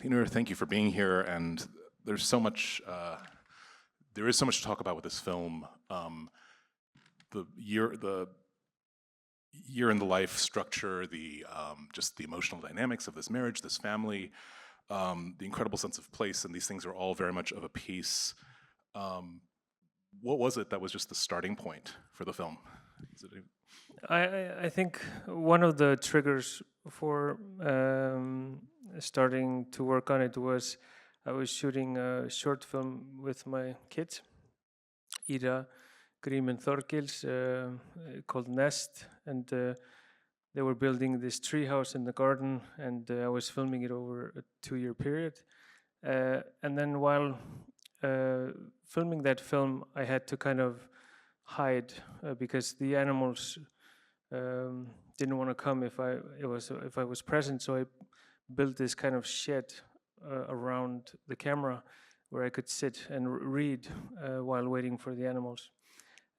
Hlynur, thank you for being here. And there's so much, there is so much to talk about with this film. The year in the life structure, just the emotional dynamics of this marriage, this family, the incredible sense of place, and these things are all very much of a piece. What was it that was just the starting point for the film? I think one of the triggers for starting to work on it was I was shooting a short film with my kids, Ida, Grím and Þorgils, called Nest, and they were building this tree house in the garden, and I was filming it over a 2-year period. And then while filming that film, I had to kind of hide because the animals didn't want to come if I was present. So I built this kind of shed around the camera where I could sit and read while waiting for the animals.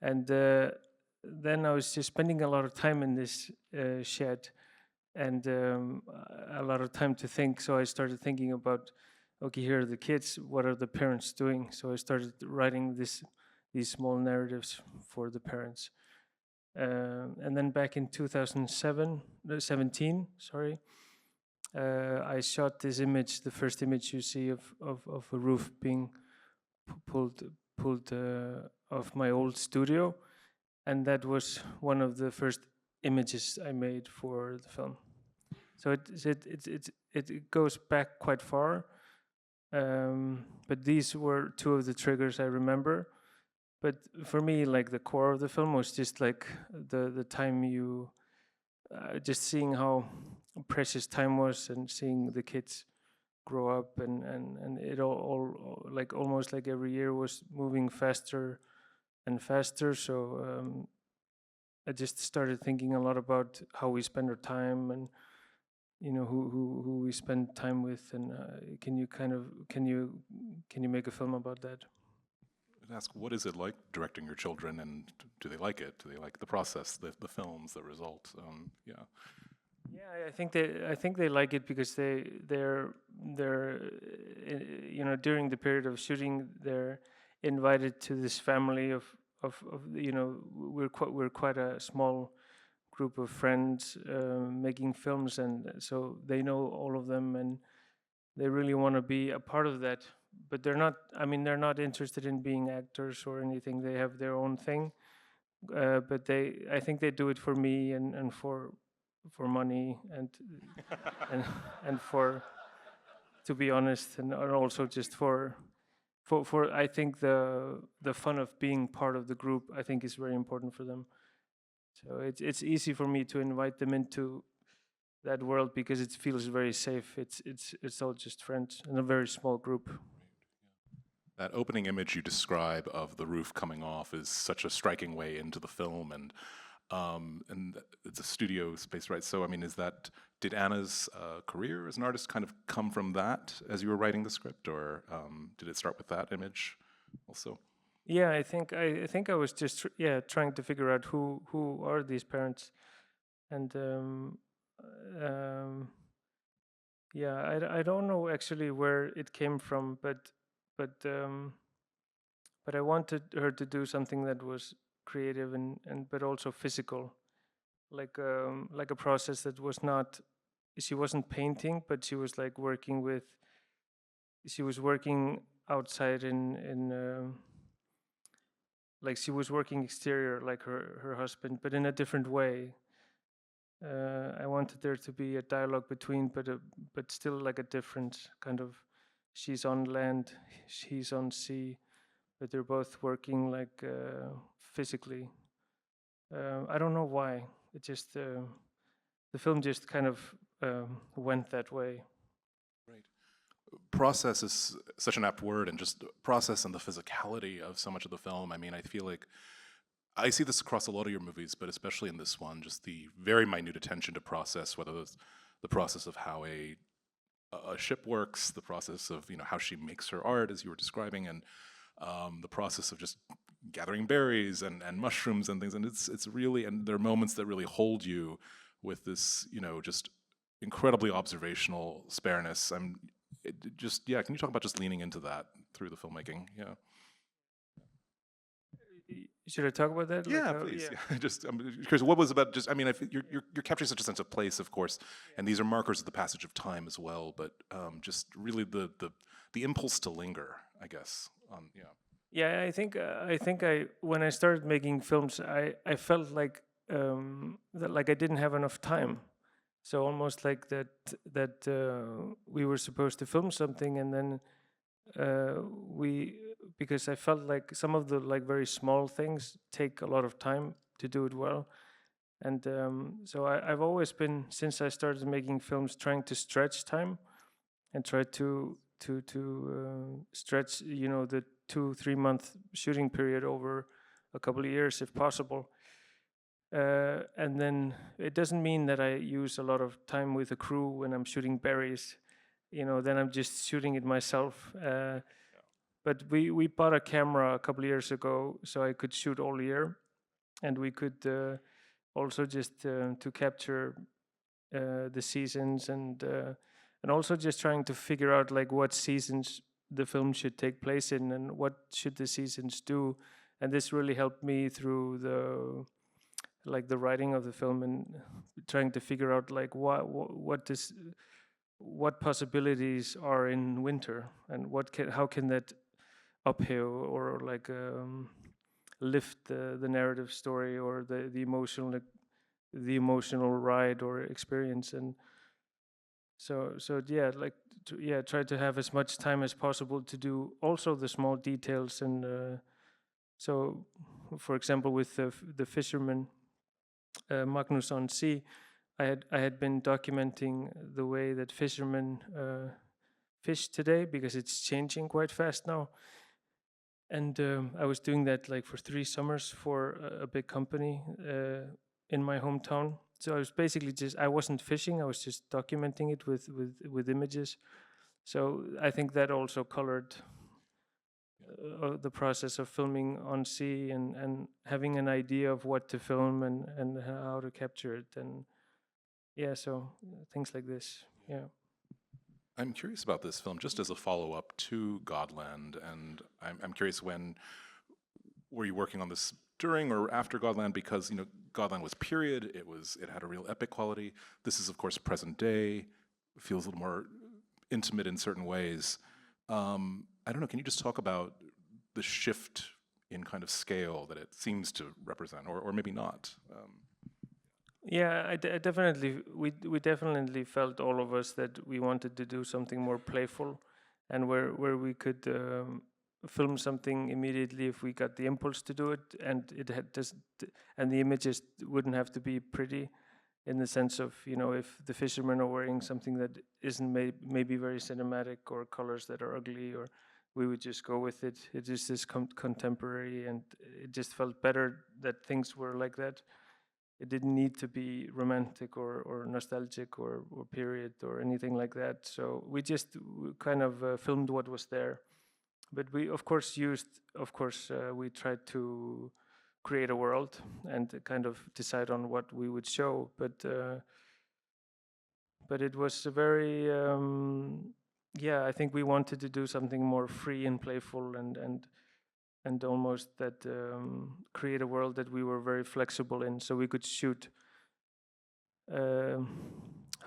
And then I was just spending a lot of time in this shed and a lot of time to think. So I started thinking about, okay, here are the kids, what are the parents doing? So I started writing these small narratives for the parents. And then back in 2017, I shot this image, the first image you see of a roof being pulled off my old studio, and that was one of the first images I made for the film. So it goes back quite far, but these were two of the triggers I remember. But for me, like the core of the film was just like the time you, just seeing how precious time was and seeing the kids grow up and it all like almost like every year was moving faster and faster. So I just started thinking a lot about how we spend our time and who we spend time with, and can you make a film about that? Ask, what is it like directing your children, and do they like it? Do they like the process, the films, the result? Yeah, I think they like it because they're during the period of shooting, they're invited to this family of we're quite a small group of friends making films, and so they know all of them and they really want to be a part of that. But they're not interested in being actors or anything. They have their own thing, but I think they do it for me and for money and and for, to be honest, and also just for I think the fun of being part of the group, I think, is very important for them. So it's easy for me to invite them into that world because it feels very safe. It's all just friends in a very small group. That opening image you describe of the roof coming off is such a striking way into the film, and it's a studio space, right? So, I mean, did Anna's career as an artist kind of come from that as you were writing the script, or did it start with that image also? Yeah, I think I was just trying to figure out who are these parents, and I don't know actually where it came from, but I wanted her to do something that was creative and but also physical, like a process that was not. She wasn't painting, but she was like working outside in like she was working exterior like her husband, but in a different way. I wanted there to be a dialogue between, but still like a different kind of. She's on land, he's on sea, but they're both working like physically. I don't know why. It just the film just kind of went that way. Right. Process is such an apt word, and just process and the physicality of so much of the film. I mean, I feel like I see this across a lot of your movies, but especially in this one, just the very minute attention to process, whether it's the process of how a ship works, the process of how she makes her art, as you were describing, and the process of just gathering berries and mushrooms and things. And it's really, and there are moments that really hold you with this, just incredibly observational spareness. can you talk about just leaning into that through the filmmaking? Yeah. Should I talk about that? Like Yeah, how- please. Yeah. Just I'm curious, what was about just? I mean, you're capturing such a sense of place, of course, and these are markers of the passage of time as well. But just really the impulse to linger, I guess. Yeah. Yeah, I think when I started making films, I felt like that like I didn't have enough time. So almost like that we were supposed to film something, and then we because I felt like some of the like very small things take a lot of time to do it well, and so I've always been, since I started making films, trying to stretch time and try to stretch, you know, the 2-3 month shooting period over a couple of years if possible. And then it doesn't mean that I use a lot of time with a crew when I'm shooting berries. You know, then I'm just shooting it myself. But we bought a camera a couple of years ago, so I could shoot all year, and we could also just to capture the seasons, and also just trying to figure out like what seasons the film should take place in and what should the seasons do. And this really helped me through the writing of the film, and trying to figure out like what possibilities are in winter, and how can that uphill or like lift the narrative story or the emotional ride or experience. And so yeah, like try to have as much time as possible to do also the small details. And so for example, with the fisherman Magnus on sea, I had been documenting the way that fishermen fish today, because it's changing quite fast now. And I was doing that like for 3 summers for a big company in my hometown. So I was basically I wasn't fishing, I was just documenting it with images. So I think that also colored the process of filming on sea, and having an idea of what to film and how to capture it. And yeah, so things like this. Yeah. I'm curious about this film just as a follow-up to Godland, and I'm curious, were you working on this during or after Godland? Because Godland was period, it had a real epic quality. This is of course present day, feels a little more intimate in certain ways. I don't know, can you just talk about the shift in kind of scale that it seems to represent, or maybe not? Yeah, I definitely, we definitely felt, all of us, that we wanted to do something more playful, and where we could film something immediately if we got the impulse to do it, and it had just, and the images wouldn't have to be pretty, in the sense of, if the fishermen are wearing something that isn't maybe very cinematic, or colors that are ugly, or we would just go with it. It just is contemporary, and it just felt better that things were like that. It didn't need to be romantic or nostalgic or period or anything like that. So we just kind of filmed what was there. But we, of course, we tried to create a world and kind of decide on what we would show. But it was a very, I think we wanted to do something more free and playful, and almost that create a world that we were very flexible in, so we could shoot. How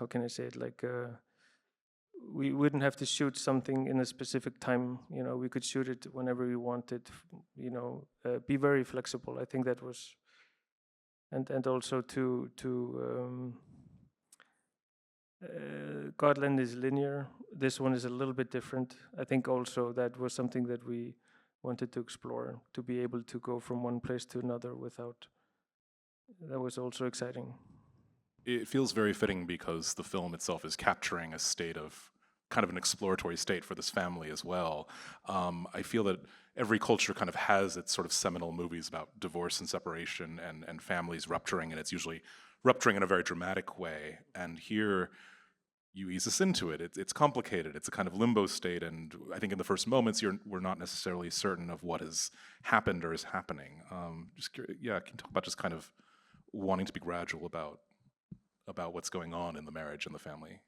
can I say it? Like we wouldn't have to shoot something in a specific time. We could shoot it whenever we wanted. Be very flexible. I think that was, and also to Godland is linear. This one is a little bit different. I think also that was something that we wanted to explore, to be able to go from one place to another without. That was also exciting. It feels very fitting because the film itself is capturing a state of kind of an exploratory state for this family as well. I feel that every culture kind of has its sort of seminal movies about divorce and separation and families rupturing, and it's usually rupturing in a very dramatic way. And here, you ease us into it. It's complicated. It's a kind of limbo state, and I think in the first moments we're not necessarily certain of what has happened or is happening. Just can you talk about just kind of wanting to be gradual about what's going on in the marriage and the family?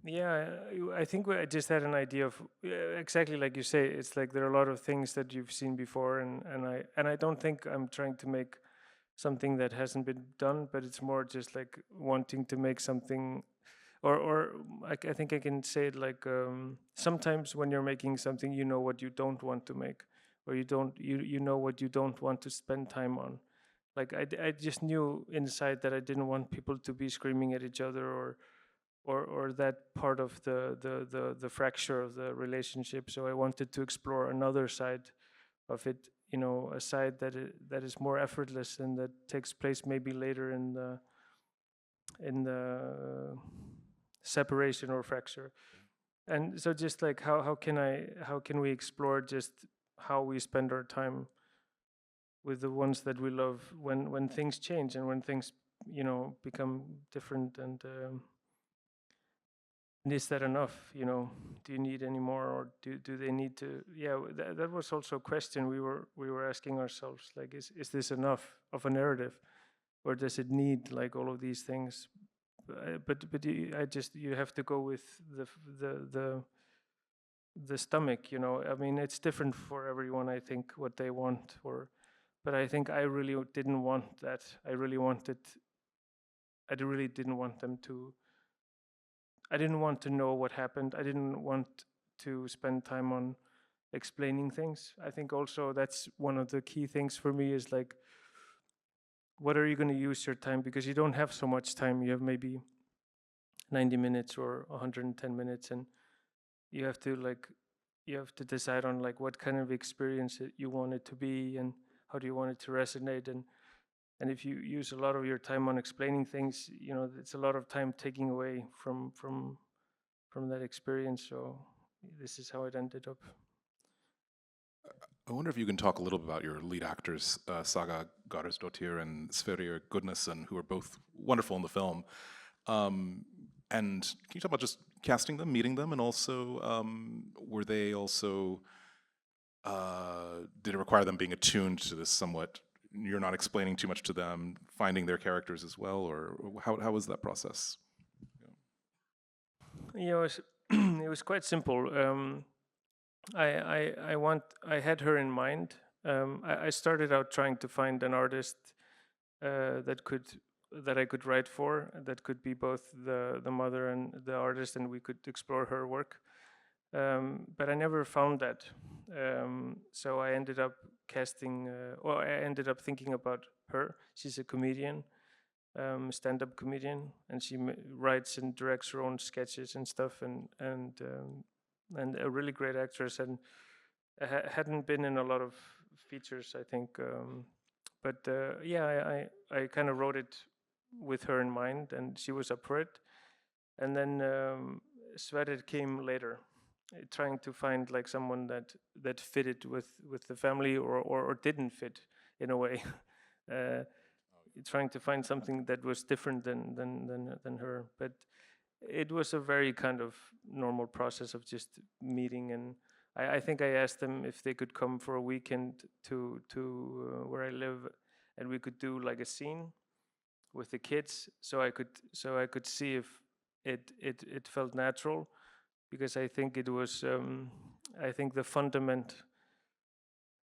Yeah, I think I just had an idea of exactly like you say. It's like there are a lot of things that you've seen before, and I don't think I'm trying to make something that hasn't been done, but it's more just like wanting to make something, or I think I can say it like sometimes when you're making something, you know what you don't want to make, or you know what you don't want to spend time on. Like I just knew inside that I didn't want people to be screaming at each other, or that part of the fracture of the relationship. So I wanted to explore another side of it, you know, a side that is more effortless and that takes place maybe later in the separation or fracture. And so just like how can we explore just how we spend our time with the ones that we love when things change and when things, you know, become different, and is that enough, you know? Do you need any more, or do they need to? Yeah, that was also a question we were asking ourselves, like, is this enough of a narrative, or does it need like all of these things? But you have to go with the stomach, you know. I mean, it's different for everyone, I think, what they want, or but I think I really didn't want that. I really didn't want them to. I didn't want to know what happened. I didn't want to spend time on explaining things. I think also that's one of the key things for me is like, what are you going to use your time? Because you don't have so much time. You have maybe 90 minutes or 110 minutes, and you have to like, you have to decide on like what kind of experience you want it to be, and how do you want it to resonate. And if you use a lot of your time on explaining things, you know, it's a lot of time taking away from that experience. So this is how it ended up. I wonder if you can talk a little bit about your lead actors, Saga Garsdottir and Sverrir Gudnason, who are both wonderful in the film. And can you talk about just casting them, meeting them, and also were they also did it require them being attuned to this somewhat? You're not explaining too much to them, finding their characters as well, or how was that process? You know, it was quite simple. I had her in mind. I started out trying to find an artist that I could write for, that could be both the mother and the artist, and we could explore her work. But I never found that. So I ended up casting, or I ended up thinking about her. She's a comedian, stand-up comedian, and she writes and directs her own sketches and stuff, and a really great actress, and hadn't been in a lot of features, I think. But yeah, I kind of wrote it with her in mind, and she was up for it. And then Sverrir came later, trying to find like someone that fitted with the family, or didn't fit in a way. Trying to find something that was different than her. But it was a very kind of normal process of just meeting, and I think I asked them if they could come for a weekend to where I live, and we could do like a scene with the kids, so I could see if it felt natural, because I think it was I think the fundament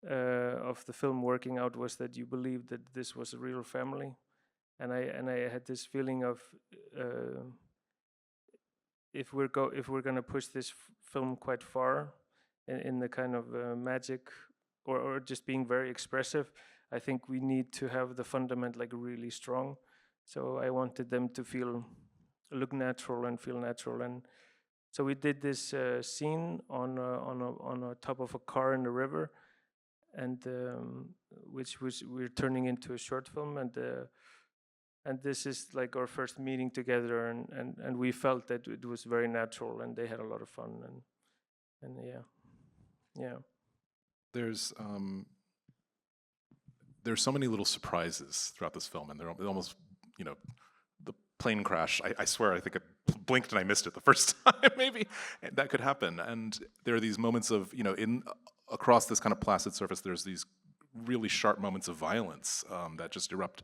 of the film working out was that you believed that this was a real family, and I had this feeling of if we're going to push this film quite far in the kind of magic, or just being very expressive, I think we need to have the fundament like really strong. So I wanted them to look natural and feel natural, and so we did this scene on a top of a car in the river, and which we're turning into a short film, and this is like our first meeting together, and we felt that it was very natural, and they had a lot of fun, and yeah. There's so many little surprises throughout this film, and they're almost, you know, the plane crash. I swear, I think I blinked and I missed it the first time. Maybe that could happen. And there are these moments of, you know, across this kind of placid surface, there's these really sharp moments of violence that just erupt.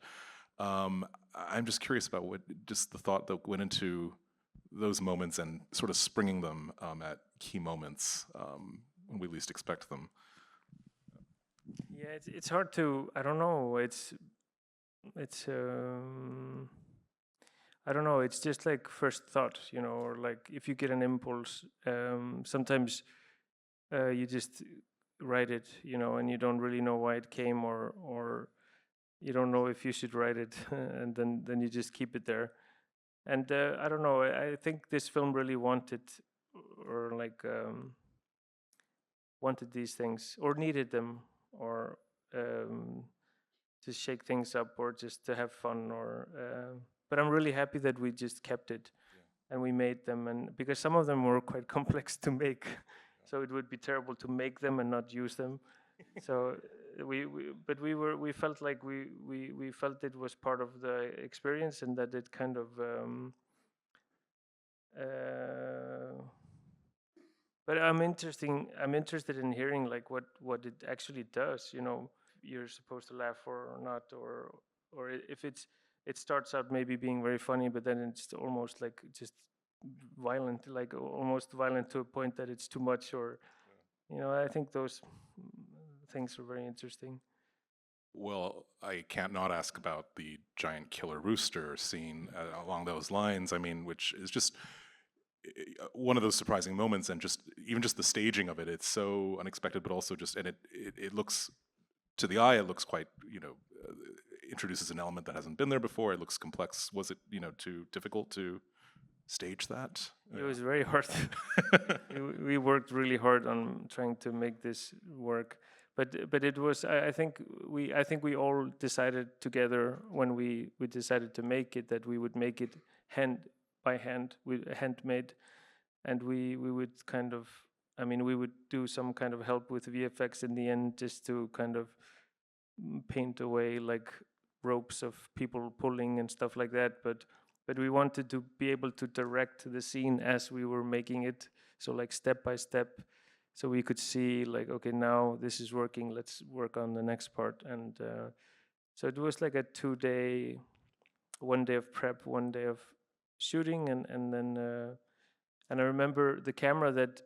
I'm just curious about just the thought that went into those moments and sort of springing them at key moments when we least expect them. Yeah, it's hard to. I don't know. It's I don't know. It's just like first thought, or like if you get an impulse, sometimes you just write it, and you don't really know why it came, or you don't know if you should write it, and then you just keep it there. And I don't know. I think this film really wanted, or like wanted these things, or needed them, or to shake things up, or just to have fun, or. But I'm really happy that we just kept it, and we made them, and because some of them were quite complex to make, so it would be terrible to make them and not use them. So we felt like we felt it was part of the experience, and that it kind of but I'm interested in hearing like what it actually does, you're supposed to laugh or not, or if it starts out maybe being very funny, but then it's almost like just violent, like almost violent to a point that it's too much, or I think those things are very interesting. Well, I can't not ask about the giant killer rooster scene along those lines. I mean, which is just one of those surprising moments, and even just the staging of it. It's so unexpected, but also just, and it looks, to the eye, it looks quite, introduces an element that hasn't been there before. It looks complex. Was it, too difficult to stage that? It was very hard. We worked really hard on trying to make this work, but it was. I think we all decided together when we decided to make it, that we would make it hand by hand, handmade, and we would kind of. I mean, we would do some kind of help with VFX in the end, just to kind of paint away like ropes of people pulling and stuff like that, but we wanted to be able to direct the scene as we were making it, so like step by step, so we could see like, okay, now this is working, let's work on the next part. And so it was like a 2-day, 1 day of prep, 1 day of shooting, and then and I remember the camera that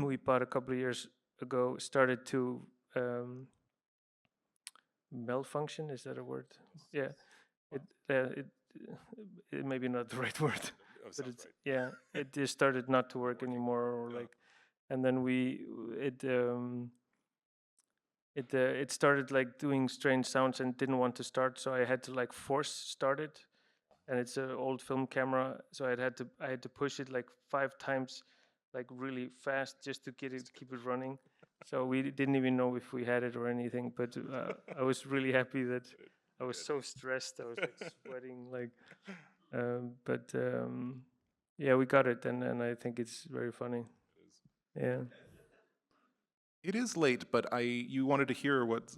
we bought a couple of years ago started to malfunction. Is that a word? Yeah. It maybe not the right word, but it's right. Yeah, it just started not to work anymore, or like, and then it started like doing strange sounds and didn't want to start, so I had to like force start it, and it's an old film camera, so I had to push it like 5 times, like really fast, just to keep it running. So we didn't even know if we had it or anything, but I was really happy that I was so stressed. I was like sweating, like, but yeah, we got it, and I think it's very funny. Yeah. It is late, but you wanted to hear what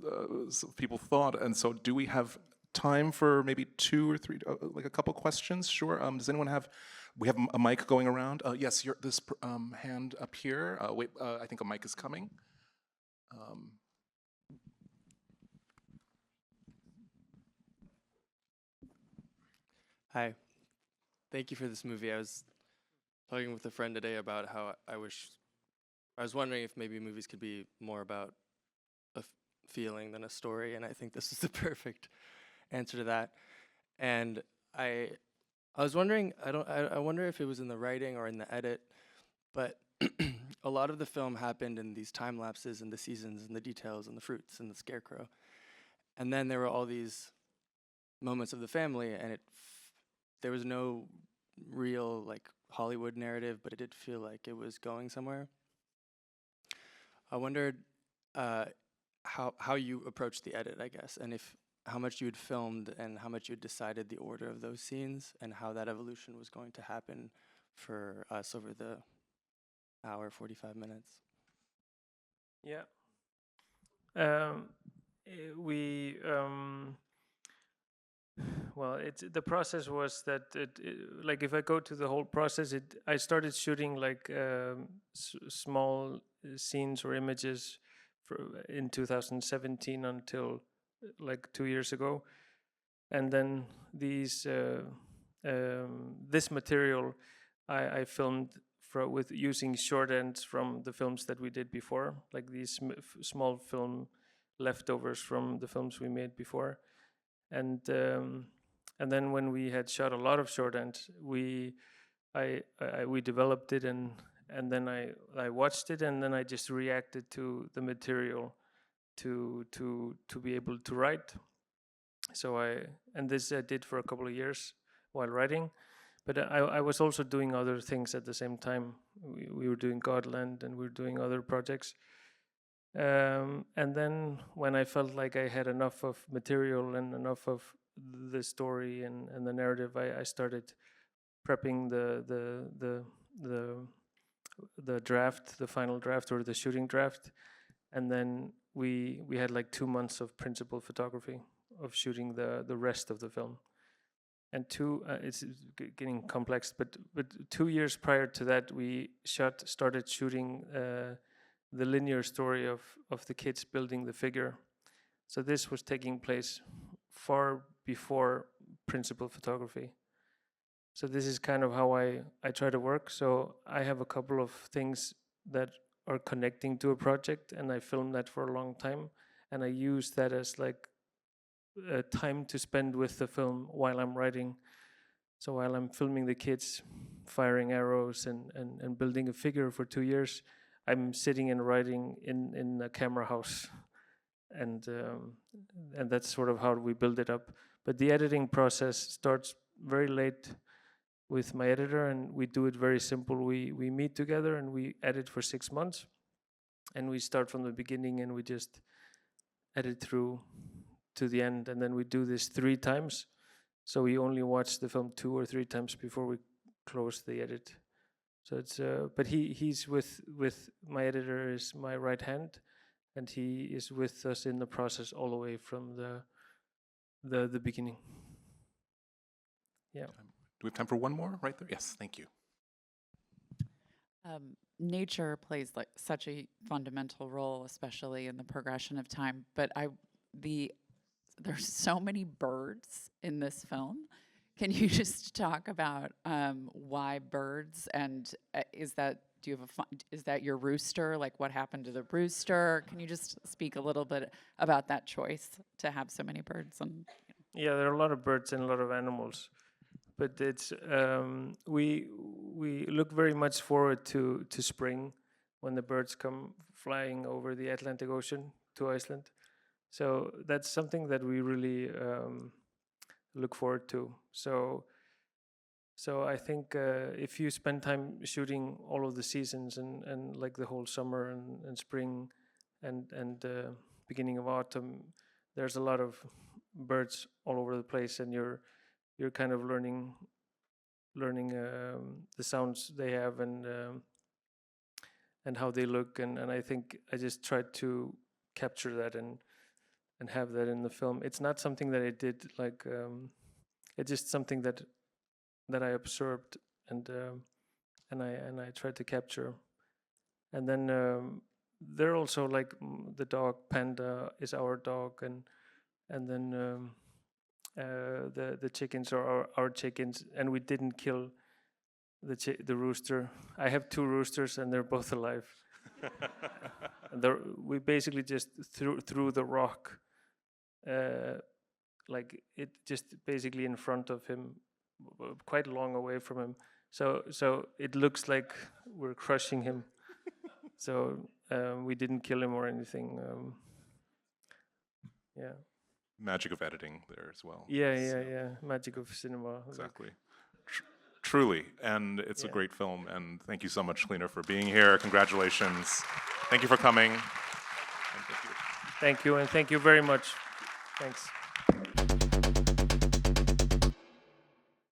people thought, and so do we have time for maybe 2 or 3, like a couple questions? Sure. Does anyone have? We have a mic going around. Yes, this hand up here. Wait, I think a mic is coming. Hi. Thank you for this movie. I was talking with a friend today about how I was wondering if maybe movies could be more about a feeling than a story, and I think this is the perfect answer to that. And I was wondering, I wonder if it was in the writing or in the edit, but a lot of the film happened in these time lapses and the seasons and the details and the fruits and the scarecrow. And then there were all these moments of the family, and there was no real like Hollywood narrative, but it did feel like it was going somewhere. I wondered how you approached the edit, I guess, and how much you had filmed and how much you had decided the order of those scenes, and how that evolution was going to happen for us over the hour, 45 minutes. Yeah. We well, the process was that like if I go to the whole process, I started shooting like small scenes or images in 2017 until like 2 years ago, and then this material I filmed with using short ends from the films that we did before, like these small film leftovers from the films we made before, and then when we had shot a lot of short ends, we developed it, and then I watched it, and then I just reacted to the material to be able to write. So this I did for a couple of years while writing, but I was also doing other things at the same time. We were doing Godland, and we were doing other projects. And then when I felt like I had enough of material and enough of the story and the narrative, I started prepping the draft, the final draft, or the shooting draft. And then we had like 2 months of principal photography, of shooting the rest of the film. And it's getting complex, but 2 years prior to that, we started shooting the linear story of the kids building the figure. So this was taking place far before principal photography. So this is kind of how I try to work. So I have a couple of things that are connecting to a project, and I film that for a long time, and I use that as like time to spend with the film while I'm writing. So while I'm filming the kids firing arrows and building a figure for 2 years, I'm sitting and writing in a camera house, and that's sort of how we build it up. But the editing process starts very late with my editor, and we do it very simple. We meet together and we edit for 6 months, and we start from the beginning and we just edit through to the end, and then we do this 3 times. So we only watch the film 2 or 3 times before we close the edit. So it's but he's with my editor is my right hand, and he is with us in the process all the way from the beginning. Yeah. Do we have time for one more right there? Yes, thank you. Nature plays like such a fundamental role, especially in the progression of time. But there's so many birds in this film. Can you just talk about why birds, and is that your rooster? Like, what happened to the rooster? Can you just speak a little bit about that choice to have so many birds? And Yeah, there are a lot of birds and a lot of animals, but it's we look very much forward to spring, when the birds come flying over the Atlantic Ocean to Iceland. So that's something that we really look forward to. So I think if you spend time shooting all of the seasons and like the whole summer and spring and beginning of autumn, there's a lot of birds all over the place, and you're kind of learning the sounds they have and how they look, and I think I just tried to capture that and have that in the film. It's not something that I did like it's just something that I observed and I tried to capture. And then they're also like the dog Panda is our dog, and then the chickens are our chickens, and we didn't kill the rooster. I have 2 roosters, and they're both alive. We basically just threw the rock, like it just basically in front of him, quite long away from him. So it looks like we're crushing him. So we didn't kill him or anything. Yeah. Magic of editing there as well. Yeah. Magic of cinema. Exactly. Truly, and it's a great film, and thank you so much, Hlynur, for being here. Congratulations. Thank you for coming. And Thank you, and thank you very much. Thanks.